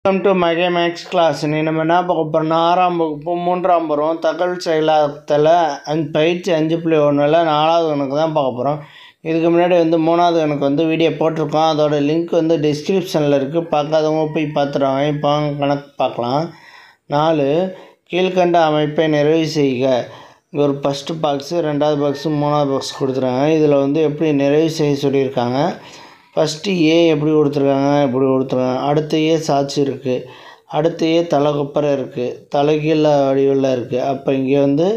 Welcome to my maths class. நீ நம்ம என்ன பார்க்க போகிறோம்னா 6ஆம் வகுப்பு 3ஆம் பருவம் தகவல் செயலாக்கத்தில் பயிற்சி 5.1ல் 4வது கணக்கு தான் பார்க்க போகிறோம். இதுக்கு முன்னாடி 3வது கணக்கு வீடியோ போட்டிருக்கோம். அதோட லிங்க் டிஸ்கிரிப்ஷனில் இருக்குது. பார்க்காதவங்க போய் பார்த்துருவாங்க. இப்போ கணக்கு பார்க்கலாம். 4 கீழ்கண்ட அமைப்பை நிறைவு செய்க. இங்கே ஒரு ஃபஸ்ட்டு பாக்ஸு, 2வது பாக்ஸு, 3வது பாக்ஸ் கொடுத்துருக்காங்க. இதில் எப்படி நிறைவு செய்ய சொல்லியிருக்காங்க. ஃபஸ்ட்டு ஏ எப்படி கொடுத்துருக்காங்க, எப்படி கொடுத்துருக்காங்க. அடுத்த ஏ சாட்சி இருக்குது, அடுத்த ஏ தலைக்குப்பரை இருக்குது, தலைகீழ வடிவில் இருக்குது. அப்போ இங்கே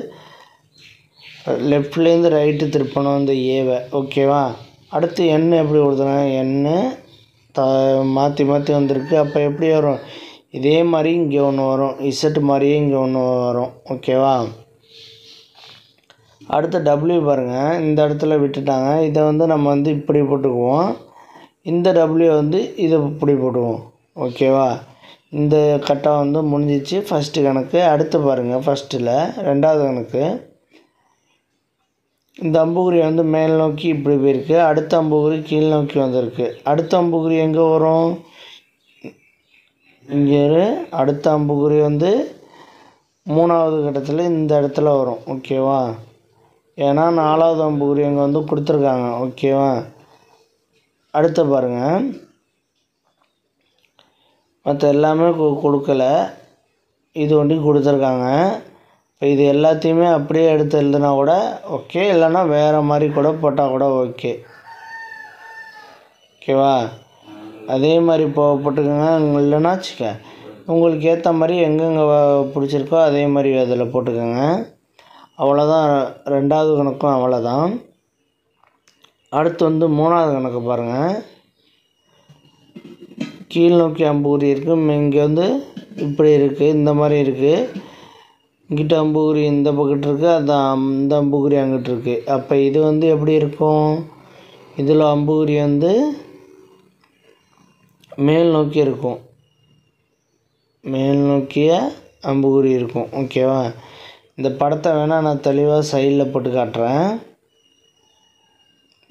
லெஃப்ட்லேருந்து ரைட்டு திருப்பணும் இந்த ஏவை. ஓகேவா. அடுத்து எண்ணு எப்படி கொடுத்துருக்காங்க, எண்ணு மாற்றி மாற்றி வந்திருக்கு. அப்போ எப்படி வரும், இதே மாதிரி இங்கே ஒன்று வரும், இசட் மாதிரியே இங்கே ஒன்று வரும். ஓகேவா. அடுத்து டபிள்யூ பாருங்கள், இந்த இடத்துல விட்டுட்டாங்க. இதை நம்ம இப்படி போட்டுக்குவோம். இந்த டபிள்யூ இதை இப்படி போட்டுவோம். ஓகேவா. இந்த கட்டம் முடிஞ்சிச்சு ஃபஸ்ட்டு கணக்கு. அடுத்து பாருங்கள், ஃபஸ்ட்டில் 2வது கணக்கு. இந்த அம்புக்குறி மேல் நோக்கி இப்படி போயிருக்கு. அடுத்த அம்புக்குறி கீழ் நோக்கி வந்திருக்கு. அடுத்த அம்புக்குறி எங்கே வரும், இங்கே. அடுத்த அம்புக்குறி 3வது கட்டத்தில் இந்த இடத்துல வரும். ஓகேவா. ஏன்னா 4வது அம்புக்குறி அங்கே கொடுத்துருக்காங்க. ஓகேவா. அடுத்து பாருங்கள், மற்ற எல்லாமே கொடுக்கல, இது கொடுத்துருக்காங்க. இப்போ இது எல்லாத்தையுமே அப்படியே எடுத்து எழுதுனா கூட ஓகே, இல்லைன்னா வேறு மாதிரி கூட போட்டால் கூட ஓகே. ஓகேவா. அதே மாதிரி போட்டுக்கோங்க. இல்லைன்னா வச்சுக்க, உங்களுக்கு ஏற்ற மாதிரி எங்கெங்கே பிடிச்சிருக்கோ அதே மாதிரி அதில் போட்டுக்கோங்க. அவ்வளோதான். 2வது கணக்கும் அவ்வளோதான். அடுத்து 3வது கணக்கு பாருங்கள். கீழ் நோக்கி அம்புக்குறி இருக்குது, இங்கே இப்படி இருக்குது, இந்த மாதிரி இருக்குது. இங்கிட்ட அம்புக்குறி இந்த பக்கத்து இருக்குது, அந்த இந்த அம்புக்குறி அங்கிட்டு இருக்குது. அப்போ இது எப்படி இருக்கும், இதில் அம்புக்குறி மேல் நோக்கி இருக்கும், மேல் நோக்கிய அம்புக்குறி இருக்கும். ஓகேவா. இந்த படத்தை வேணால் நான் தெளிவாக சைடில் போட்டு காட்டுறேன்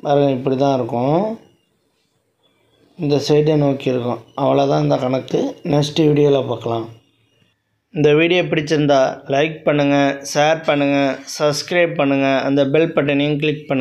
பாருங்கள். இப்படி தான் இருக்கும், இந்த சைடை நோக்கி இருக்கும். அவ்வளோதான் இந்த கணக்கு. நெக்ஸ்ட் வீடியோவில் பார்க்கலாம். இந்த வீடியோ பிடிச்சிருந்தா லைக் பண்ணுங்கள், ஷேர் பண்ணுங்கள், சப்ஸ்கிரைப் பண்ணுங்கள், அந்த பெல் பட்டனையும் கிளிக் பண்ணுங்கள்.